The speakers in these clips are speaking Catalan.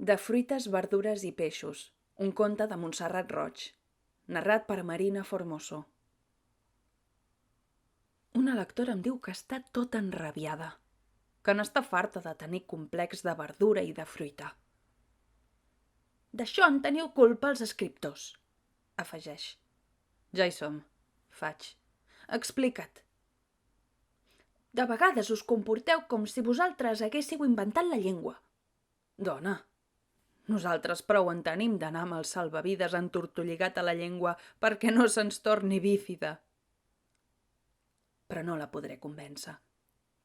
De fruites, verdures i peixos, un conte de Montserrat Roig, narrat per Marina Formoso. Una lectora em diu que està tota enrabiada, que n'està farta de tenir complex de verdura i de fruita. D'això en teniu culpa els escriptors, afegeix. Ja hi som, faig. Explica't. De vegades us comporteu com si vosaltres haguéssiu inventat la llengua. Dona, nosaltres prou en tenim d'anar amb el salvavides entortolligat a la llengua perquè no se'ns torni bífida. Però no la podré convèncer,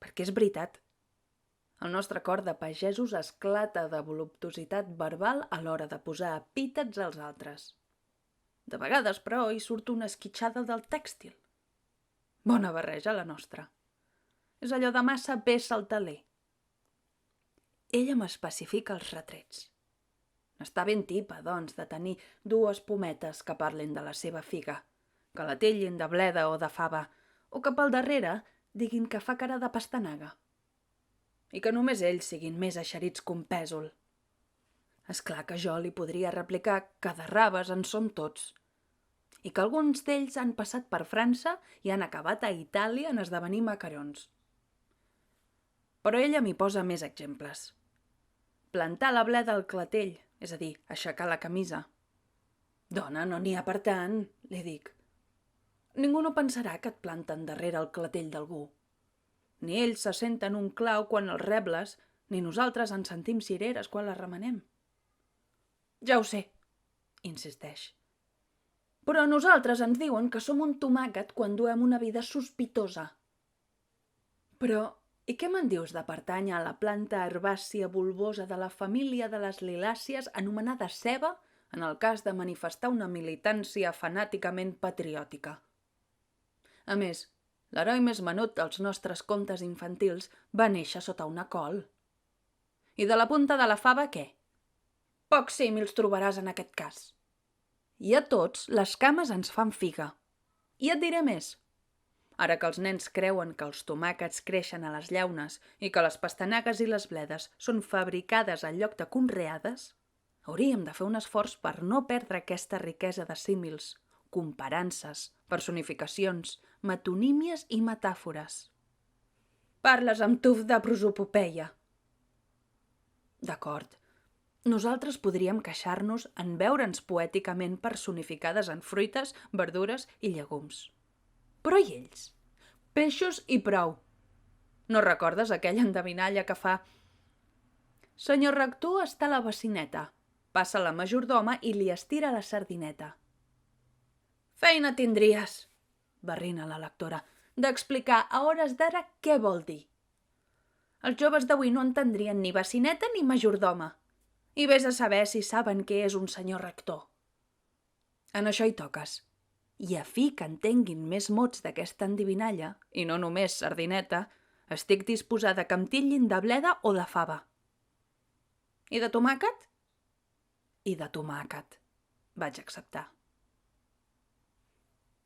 perquè és veritat. El nostre cor de pagesos esclata de voluptuositat verbal a l'hora de posar epítets als altres. De vegades, però, hi surt una esquitxada del tèxtil. Bona barreja, la nostra. És allò de massa bé saltaler. Ella m'especifica els retrets. N'està ben tipa, doncs, de tenir dues pometes que parlin de la seva figa, que la tellin de bleda o de fava, o que pel darrere diguin que fa cara de pastanaga. I que només ells siguin més eixerits que un pèsol. És clar que jo li podria replicar que de raves en som tots, i que alguns d'ells han passat per França i han acabat a Itàlia en esdevenir macarons. Però ella m'hi posa més exemples. Plantar la bleda al clatell, és a dir, aixecar la camisa. Dona, no n'hi ha per tant, li dic. Ningú no pensarà que et planten darrere el clatell d'algú. Ni ells se senten un clau quan els rebles, ni nosaltres ens sentim cireres quan les remenem. Ja ho sé, insisteix. Però nosaltres ens diuen que som un tomàquet quan duem una vida sospitosa. Però, i què me'n dius de pertànyer a la planta herbàcia bulbosa de la família de les lilàcies anomenada ceba en el cas de manifestar una militància fanàticament patriòtica? A més, l'heroi més menut dels nostres contes infantils va néixer sota una col. I de la punta de la fava, què? Pocs símils trobaràs en aquest cas. I a tots les cames ens fan figa. I et diré més. Ara que els nens creuen que els tomàquets creixen a les llaunes i que les pastanagues i les bledes són fabricades en lloc de conreades, hauríem de fer un esforç per no perdre aquesta riquesa de símils, comparances, personificacions, metonímies i metàfores. Parles amb tuf de prosopopeia. D'acord. Nosaltres podríem queixar-nos en veure'ns poèticament personificades en fruites, verdures i llegums. Però i ells? Peixos i prou. No recordes aquella endevinalla que fa «Senyor rector està a la bacineta. Passa la majordoma i li estira la sardineta». Feina tindries, barrina la lectora, d'explicar a hores d'ara què vol dir. Els joves d'avui no entendrien ni bacineta ni majordoma. I vés a saber si saben què és un senyor rector. En això hi toques. I a fi que entenguin més mots d'aquesta endivinalla, i no només sardineta, estic disposada que em titllin de bleda o de fava. I de tomàquet? I de tomàquet, vaig acceptar.